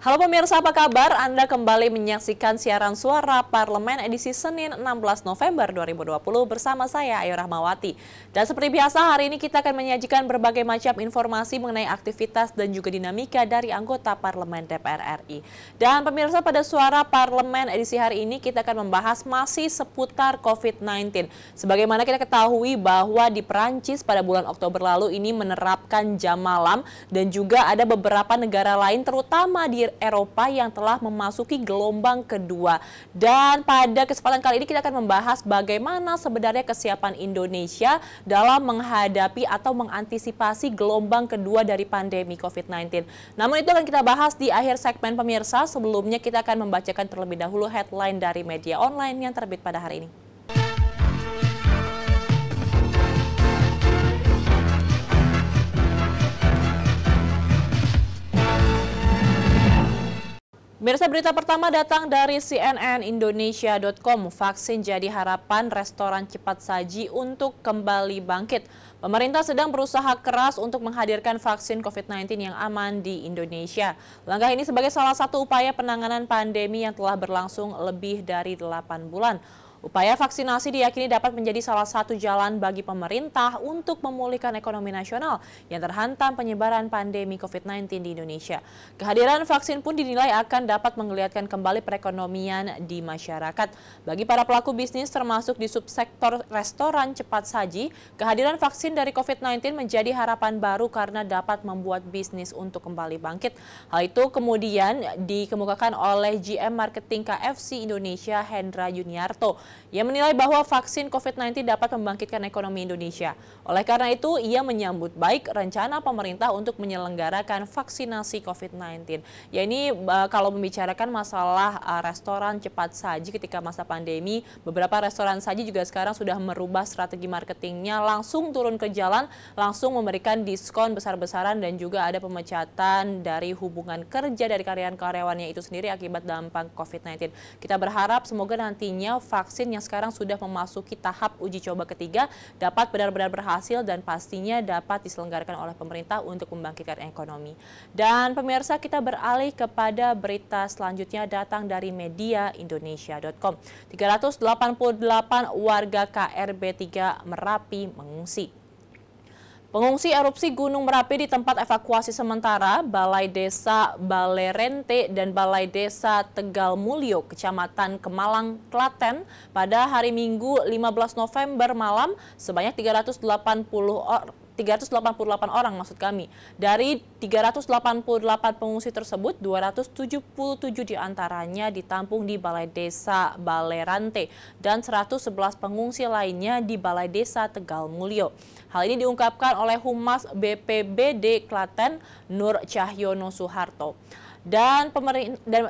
Halo pemirsa, apa kabar? Anda kembali menyaksikan siaran suara Parlemen edisi Senin 16 November 2020 bersama saya, Ayu Rahmawati. Dan seperti biasa, hari ini kita akan menyajikan berbagai macam informasi mengenai aktivitas dan juga dinamika dari anggota Parlemen DPR RI. Dan pemirsa, pada suara Parlemen edisi hari ini kita akan membahas masih seputar COVID-19. Sebagaimana kita ketahui bahwa di Perancis pada bulan Oktober lalu ini menerapkan jam malam dan juga ada beberapa negara lain terutama di Eropa yang telah memasuki gelombang kedua. Dan pada kesempatan kali ini kita akan membahas bagaimana sebenarnya kesiapan Indonesia dalam menghadapi atau mengantisipasi gelombang kedua dari pandemi COVID-19. Namun itu akan kita bahas di akhir segmen pemirsa. Sebelumnya kita akan membacakan terlebih dahulu headline dari media online yang terbit pada hari ini. Pemirsa, berita pertama datang dari cnnindonesia.com. Vaksin jadi harapan restoran cepat saji untuk kembali bangkit. Pemerintah sedang berusaha keras untuk menghadirkan vaksin COVID-19 yang aman di Indonesia. Langkah ini sebagai salah satu upaya penanganan pandemi yang telah berlangsung lebih dari 8 bulan. Upaya vaksinasi diyakini dapat menjadi salah satu jalan bagi pemerintah untuk memulihkan ekonomi nasional yang terhantam penyebaran pandemi COVID-19 di Indonesia. Kehadiran vaksin pun dinilai akan dapat menggeliatkan kembali perekonomian di masyarakat. Bagi para pelaku bisnis termasuk di subsektor restoran cepat saji, kehadiran vaksin dari COVID-19 menjadi harapan baru karena dapat membuat bisnis untuk kembali bangkit. Hal itu kemudian dikemukakan oleh GM Marketing KFC Indonesia Hendra Yuniarto. Ia menilai bahwa vaksin COVID-19 dapat membangkitkan ekonomi Indonesia. Oleh karena itu, ia menyambut baik rencana pemerintah untuk menyelenggarakan vaksinasi COVID-19. Ya, ini kalau membicarakan masalah restoran cepat saji ketika masa pandemi, beberapa restoran saji juga sekarang sudah merubah strategi marketingnya, langsung turun ke jalan, langsung memberikan diskon besar-besaran dan juga ada pemecatan dari hubungan kerja dari karyawan-karyawannya itu sendiri akibat dampak COVID-19. Kita berharap semoga nantinya vaksin yang sekarang sudah memasuki tahap uji coba ketiga dapat benar-benar berhasil dan pastinya dapat diselenggarakan oleh pemerintah untuk membangkitkan ekonomi. Dan pemirsa, kita beralih kepada berita selanjutnya datang dari media Indonesia.com. 388 warga KRB 3 Merapi mengungsi. Pengungsi erupsi Gunung Merapi di tempat evakuasi sementara Balai Desa Balerente dan Balai Desa Tegal Mulyo, Kecamatan Kemalang, Klaten pada hari Minggu 15 November malam sebanyak 388 orang maksud kami. Dari 388 pengungsi tersebut, 277 diantaranya ditampung di Balai Desa Balerante dan 111 pengungsi lainnya di Balai Desa Tegal Mulyo. Hal ini diungkapkan oleh Humas BPBD Klaten Nur Cahyono Suharto. Dan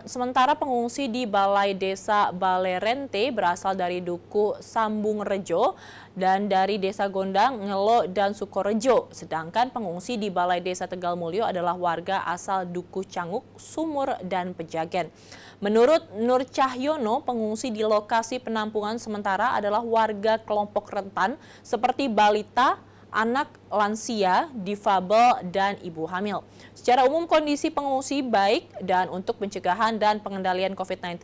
sementara pengungsi di Balai Desa Balerente berasal dari Duku Sambung Rejo dan dari Desa Gondang, Ngelo, dan Sukorejo. Sedangkan pengungsi di Balai Desa Tegal Mulyo adalah warga asal Duku Canguk, Sumur, dan Pejagen. Menurut Nur Cahyono, pengungsi di lokasi penampungan sementara adalah warga kelompok rentan seperti balita, anak, lansia, difabel, dan ibu hamil. Secara umum kondisi pengungsi baik dan untuk pencegahan dan pengendalian COVID-19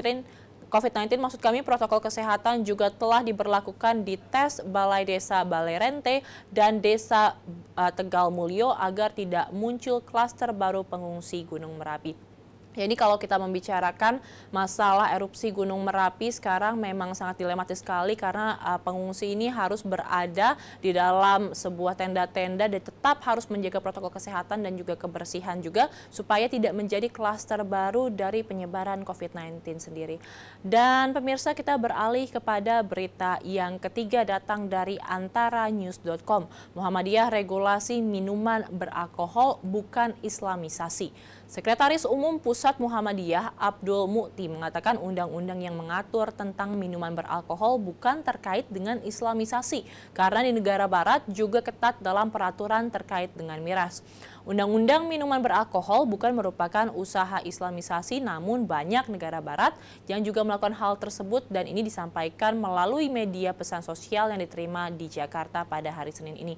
maksud kami protokol kesehatan juga telah diberlakukan di tes Balai Desa Balerente dan Desa Tegal Mulyo agar tidak muncul klaster baru pengungsi Gunung Merapi. Jadi kalau kita membicarakan masalah erupsi Gunung Merapi sekarang memang sangat dilematis sekali karena pengungsi ini harus berada di dalam sebuah tenda-tenda dan tetap harus menjaga protokol kesehatan dan juga kebersihan juga supaya tidak menjadi klaster baru dari penyebaran COVID-19 sendiri. Dan pemirsa, kita beralih kepada berita yang ketiga datang dari antaranews.com. Muhammadiyah regulasi minuman beralkohol bukan Islamisasi. Sekretaris Umum Pusat Muhammadiyah Abdul Mukti mengatakan undang-undang yang mengatur tentang minuman beralkohol bukan terkait dengan Islamisasi karena di negara barat juga ketat dalam peraturan terkait dengan miras. Undang-undang minuman beralkohol bukan merupakan usaha Islamisasi, namun banyak negara barat yang juga melakukan hal tersebut dan ini disampaikan melalui media pesan sosial yang diterima di Jakarta pada hari Senin ini.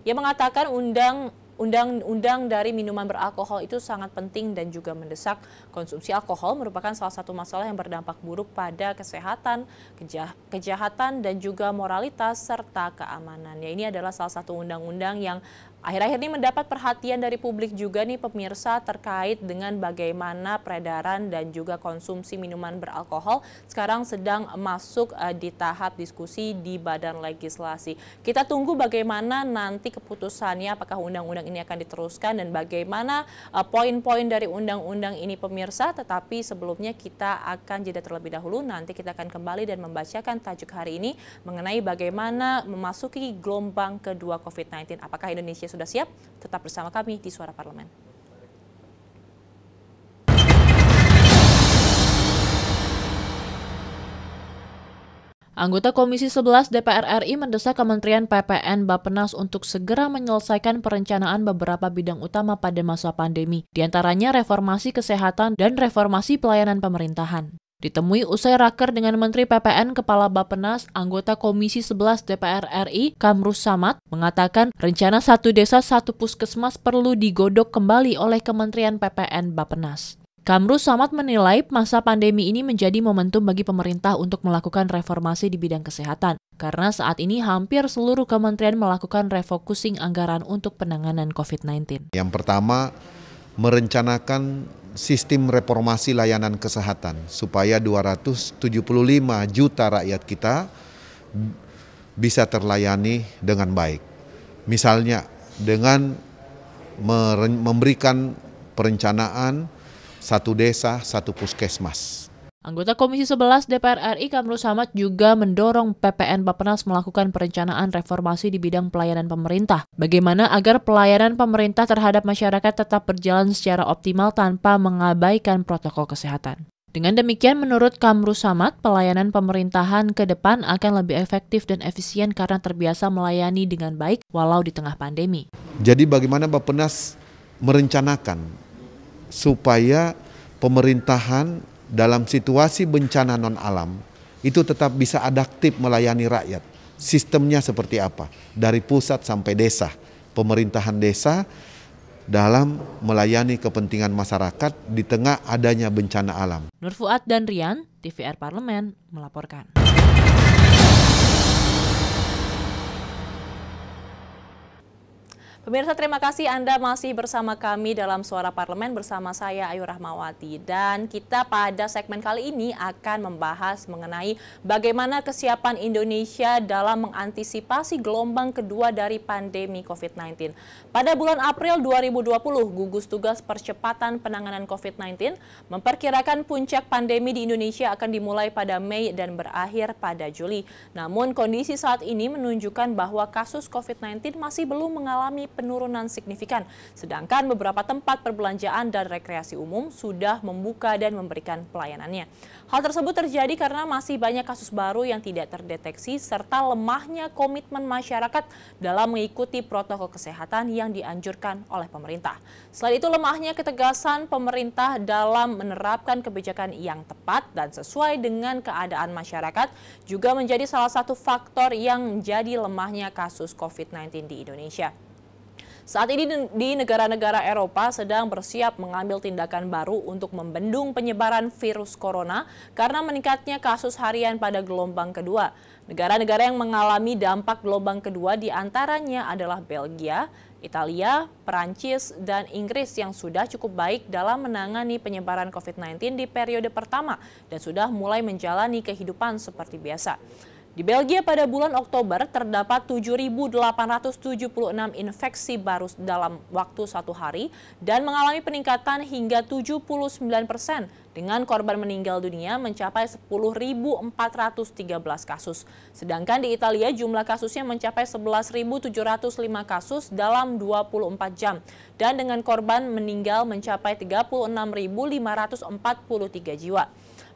Ia mengatakan undang-undang dari minuman beralkohol itu sangat penting dan juga mendesak. Konsumsi alkohol merupakan salah satu masalah yang berdampak buruk pada kesehatan, kejahatan, dan juga moralitas serta keamanan. Ya, ini adalah salah satu undang-undang yang akhir-akhir ini mendapat perhatian dari publik juga nih pemirsa terkait dengan bagaimana peredaran dan juga konsumsi minuman beralkohol sekarang sedang masuk di tahap diskusi di Badan Legislasi. Kita tunggu bagaimana nanti keputusannya, apakah undang-undang ini akan diteruskan dan bagaimana poin-poin dari undang-undang ini pemirsa. Tetapi sebelumnya kita akan jeda terlebih dahulu, nanti kita akan kembali dan membacakan tajuk hari ini mengenai bagaimana memasuki gelombang kedua COVID-19. Apakah Indonesia sudah siap? Tetap bersama kami di Suara Parlemen. Anggota Komisi 11 DPR RI mendesak Kementerian PPN Bappenas untuk segera menyelesaikan perencanaan beberapa bidang utama pada masa pandemi, diantaranya reformasi kesehatan dan reformasi pelayanan pemerintahan. Ditemui usai raker dengan Menteri PPN Kepala Bappenas, anggota Komisi 11 DPR RI, Kamrus Samad, mengatakan rencana satu desa satu puskesmas perlu digodok kembali oleh Kementerian PPN Bappenas. Kamrus Samad menilai masa pandemi ini menjadi momentum bagi pemerintah untuk melakukan reformasi di bidang kesehatan, karena saat ini hampir seluruh kementerian melakukan refocusing anggaran untuk penanganan COVID-19. Yang pertama, merencanakan sistem reformasi layanan kesehatan supaya 275 juta rakyat kita bisa terlayani dengan baik. Misalnya dengan memberikan perencanaan satu desa, satu puskesmas. Anggota Komisi 11 DPR RI Kamrus Samad juga mendorong PPN Bappenas melakukan perencanaan reformasi di bidang pelayanan pemerintah. Bagaimana agar pelayanan pemerintah terhadap masyarakat tetap berjalan secara optimal tanpa mengabaikan protokol kesehatan. Dengan demikian, menurut Kamrus Samad, pelayanan pemerintahan ke depan akan lebih efektif dan efisien karena terbiasa melayani dengan baik walau di tengah pandemi. Jadi bagaimana Bappenas merencanakan supaya pemerintahan dalam situasi bencana non-alam itu tetap bisa adaptif melayani rakyat. Sistemnya seperti apa? Dari pusat sampai desa. Pemerintahan desa dalam melayani kepentingan masyarakat di tengah adanya bencana alam. Nur Fuad dan Rian, TVR Parlemen, melaporkan. Pemirsa, terima kasih Anda masih bersama kami dalam Suara Parlemen bersama saya Ayu Rahmawati. Dan kita pada segmen kali ini akan membahas mengenai bagaimana kesiapan Indonesia dalam mengantisipasi gelombang kedua dari pandemi COVID-19. Pada bulan April 2020, gugus tugas percepatan penanganan COVID-19 memperkirakan puncak pandemi di Indonesia akan dimulai pada Mei dan berakhir pada Juli. Namun kondisi saat ini menunjukkan bahwa kasus COVID-19 masih belum mengalami penurunan signifikan, sedangkan beberapa tempat perbelanjaan dan rekreasi umum sudah membuka dan memberikan pelayanannya. Hal tersebut terjadi karena masih banyak kasus baru yang tidak terdeteksi serta lemahnya komitmen masyarakat dalam mengikuti protokol kesehatan yang dianjurkan oleh pemerintah. Selain itu, lemahnya ketegasan pemerintah dalam menerapkan kebijakan yang tepat dan sesuai dengan keadaan masyarakat juga menjadi salah satu faktor yang menjadi lemahnya kasus COVID-19 di Indonesia. Saat ini di negara-negara Eropa sedang bersiap mengambil tindakan baru untuk membendung penyebaran virus corona karena meningkatnya kasus harian pada gelombang kedua. Negara-negara yang mengalami dampak gelombang kedua diantaranya adalah Belgia, Italia, Perancis, dan Inggris yang sudah cukup baik dalam menangani penyebaran COVID-19 di periode pertama dan sudah mulai menjalani kehidupan seperti biasa. Di Belgia pada bulan Oktober terdapat 7.876 infeksi baru dalam waktu satu hari dan mengalami peningkatan hingga 79% dengan korban meninggal dunia mencapai 10.413 kasus. Sedangkan di Italia jumlah kasusnya mencapai 11.705 kasus dalam 24 jam dan dengan korban meninggal mencapai 36.543 jiwa.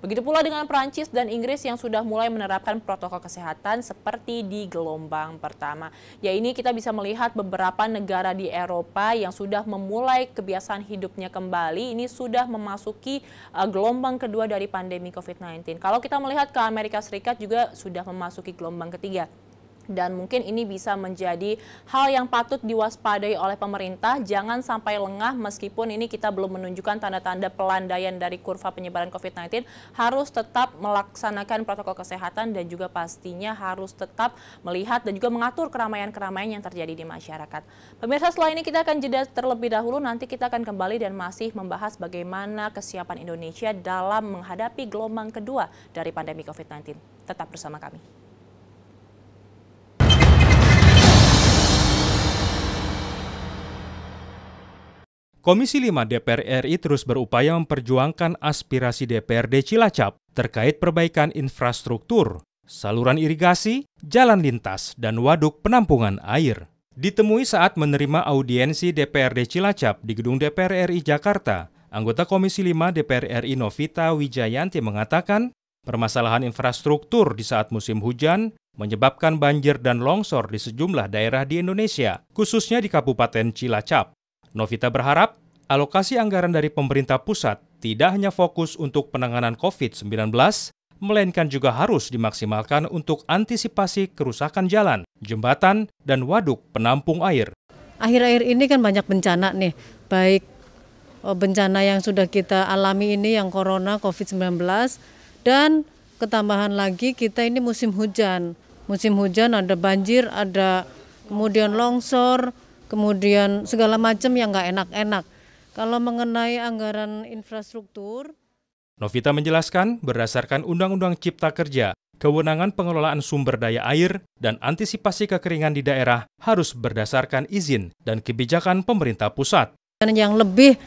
Begitu pula dengan Perancis dan Inggris yang sudah mulai menerapkan protokol kesehatan seperti di gelombang pertama. Ya, ini kita bisa melihat beberapa negara di Eropa yang sudah memulai kebiasaan hidupnya kembali. Ini sudah memasuki gelombang kedua dari pandemi COVID-19. Kalau kita melihat ke Amerika Serikat juga sudah memasuki gelombang ketiga. Dan mungkin ini bisa menjadi hal yang patut diwaspadai oleh pemerintah. Jangan sampai lengah meskipun ini kita belum menunjukkan tanda-tanda pelandaian dari kurva penyebaran COVID-19. Harus tetap melaksanakan protokol kesehatan dan juga pastinya harus tetap melihat dan juga mengatur keramaian-keramaian yang terjadi di masyarakat. Pemirsa, setelah ini kita akan jeda terlebih dahulu. Nanti kita akan kembali dan masih membahas bagaimana kesiapan Indonesia dalam menghadapi gelombang kedua dari pandemi COVID-19. Tetap bersama kami. Komisi 5 DPR RI terus berupaya memperjuangkan aspirasi DPRD Cilacap terkait perbaikan infrastruktur, saluran irigasi, jalan lintas, dan waduk penampungan air. Ditemui saat menerima audiensi DPRD Cilacap di Gedung DPR RI Jakarta, anggota Komisi 5 DPR RI Novita Wijayanti mengatakan, permasalahan infrastruktur di saat musim hujan menyebabkan banjir dan longsor di sejumlah daerah di Indonesia, khususnya di Kabupaten Cilacap. Novita berharap alokasi anggaran dari pemerintah pusat tidak hanya fokus untuk penanganan COVID-19, melainkan juga harus dimaksimalkan untuk antisipasi kerusakan jalan, jembatan, dan waduk penampung air. Akhir-akhir ini kan banyak bencana nih, baik bencana yang sudah kita alami ini yang corona, COVID-19, dan ketambahan lagi kita ini musim hujan. Musim hujan ada banjir, ada kemudian longsor, kemudian segala macam yang nggak enak-enak. Kalau mengenai anggaran infrastruktur, Novita menjelaskan berdasarkan Undang-Undang Cipta Kerja, kewenangan pengelolaan sumber daya air dan antisipasi kekeringan di daerah harus berdasarkan izin dan kebijakan pemerintah pusat. Dan yang lebih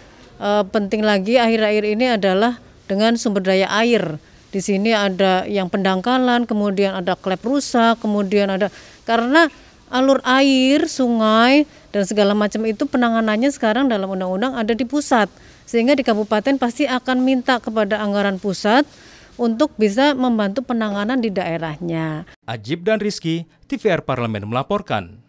penting lagi akhir-akhir ini adalah dengan sumber daya air. Di sini ada yang pendangkalan, kemudian ada klep rusak, kemudian ada karena alur air, sungai, dan segala macam itu penanganannya sekarang dalam undang-undang ada di pusat. Sehingga di kabupaten pasti akan minta kepada anggaran pusat untuk bisa membantu penanganan di daerahnya. Ajib dan Rizky, TVR Parlemen melaporkan.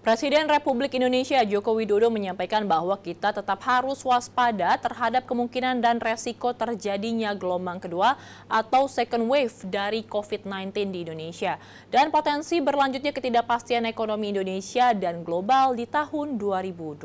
Presiden Republik Indonesia Joko Widodo menyampaikan bahwa kita tetap harus waspada terhadap kemungkinan dan resiko terjadinya gelombang kedua atau second wave dari COVID-19 di Indonesia dan potensi berlanjutnya ketidakpastian ekonomi Indonesia dan global di tahun 2021.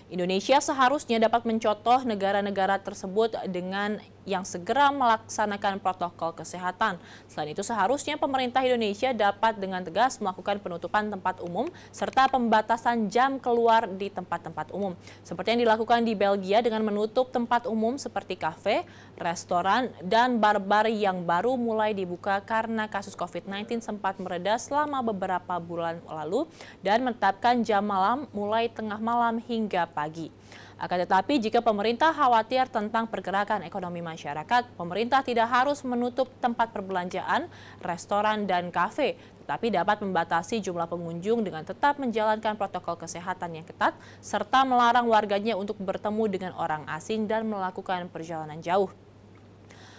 Indonesia seharusnya dapat mencontoh negara-negara tersebut dengan yang segera melaksanakan protokol kesehatan. Selain itu, seharusnya pemerintah Indonesia dapat dengan tegas melakukan penutupan tempat umum serta pembatasan jam keluar di tempat-tempat umum. Seperti yang dilakukan di Belgia dengan menutup tempat umum seperti kafe, restoran, dan bar-bar yang baru mulai dibuka karena kasus COVID-19 sempat mereda selama beberapa bulan lalu dan menetapkan jam malam mulai tengah malam hingga pagi. Akan tetapi jika pemerintah khawatir tentang pergerakan ekonomi masyarakat, pemerintah tidak harus menutup tempat perbelanjaan, restoran, dan kafe, tetapi dapat membatasi jumlah pengunjung dengan tetap menjalankan protokol kesehatan yang ketat, serta melarang warganya untuk bertemu dengan orang asing dan melakukan perjalanan jauh.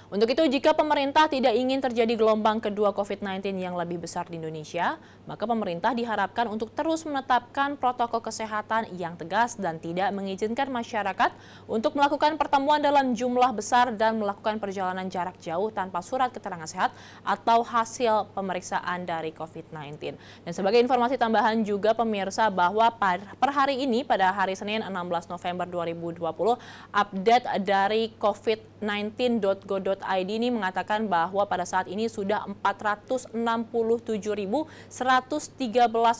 Untuk itu, jika pemerintah tidak ingin terjadi gelombang kedua COVID-19 yang lebih besar di Indonesia, maka pemerintah diharapkan untuk terus menetapkan protokol kesehatan yang tegas dan tidak mengizinkan masyarakat untuk melakukan pertemuan dalam jumlah besar dan melakukan perjalanan jarak jauh tanpa surat keterangan sehat atau hasil pemeriksaan dari COVID-19. Dan sebagai informasi tambahan juga pemirsa bahwa per hari ini pada hari Senin 16 November 2020, update dari covid19.go.id ini mengatakan bahwa pada saat ini sudah 467.113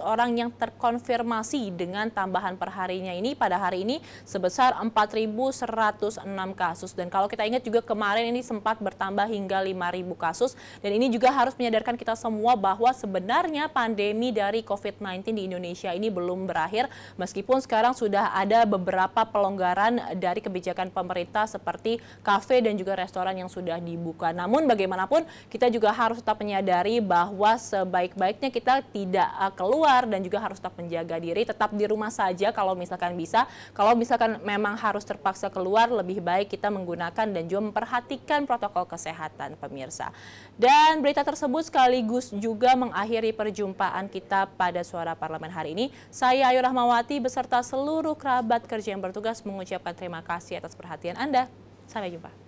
orang yang terkonfirmasi dengan tambahan perharinya ini pada hari ini sebesar 4.106 kasus. Dan kalau kita ingat juga kemarin ini sempat bertambah hingga 5.000 kasus. Dan ini juga harus menyadarkan kita semua bahwa sebenarnya pandemi dari COVID-19 di Indonesia ini belum berakhir. Meskipun sekarang sudah ada beberapa pelonggaran dari kebijakan pemerintah seperti kafe dan juga restoran yang sudah dibuka. Namun bagaimanapun kita juga harus tetap menyadari bahwa sebaik-baiknya kita tidak keluar dan juga harus tetap menjaga diri, tetap di rumah saja kalau misalkan bisa. Kalau misalkan memang harus terpaksa keluar, lebih baik kita menggunakan dan juga memperhatikan protokol kesehatan, pemirsa. Dan berita tersebut sekaligus juga mengakhiri perjumpaan kita pada Suara Parlemen hari ini. Saya Ayu Rahmawati beserta seluruh kerabat kerja yang bertugas mengucapkan terima kasih atas perhatian Anda. Sampai jumpa.